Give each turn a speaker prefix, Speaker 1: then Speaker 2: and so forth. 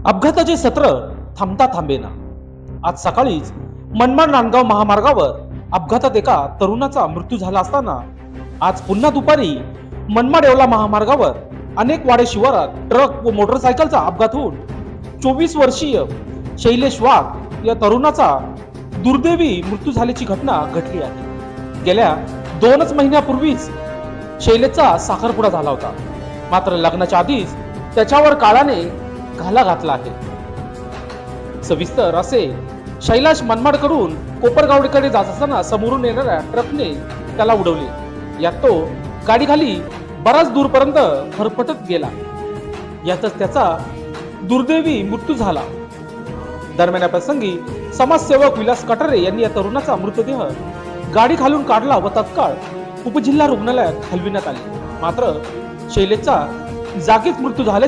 Speaker 1: अपघाताचे सत्र थांबता थांबेना. आज सकाळीच मनमाड नांदगाव महामार्गावर अपघातात एका तरुणाचा मृत्यू झाला असताना आज पुन्हा दुपारी मनमाड येवला महामार्गावर अनेक वाडे शिवारात ट्रक व मोटरसायकलचा अपघात होऊन 24 वर्षीय शैलेश वाघ या तरुणाचा दुर्दैवी मृत्यू झाल्याची घटना घडली आहे. गेल्या 2 महिन्यापूर्वीच शैलेशचा साखरपुडा झाला होता, मात्र लग्नाच्या आधीच त्याच्यावर काळाने घाला घातला आहे. सविस्तर असे शैलाश मनमाडकडून कोपरगावकडे जात असताना समोरून येणाऱ्या ट्रकने त्याला उडवले. यात तो गाडीखाली बराच दूरपर्यंत फरफटत गेला. यातच त्याचा दुर्दैवी मृत्यू झाला. दरम्यान या प्रसंगी समाजसेवक विलास कटारे यांनी या तरुणाचा मृतदेह गाडी खालून काढला व तत्काळ उपजिल्हा रुग्णालयात हलविण्यात आले. मात्र शैलेशचा जागीच मृत्यू झाला.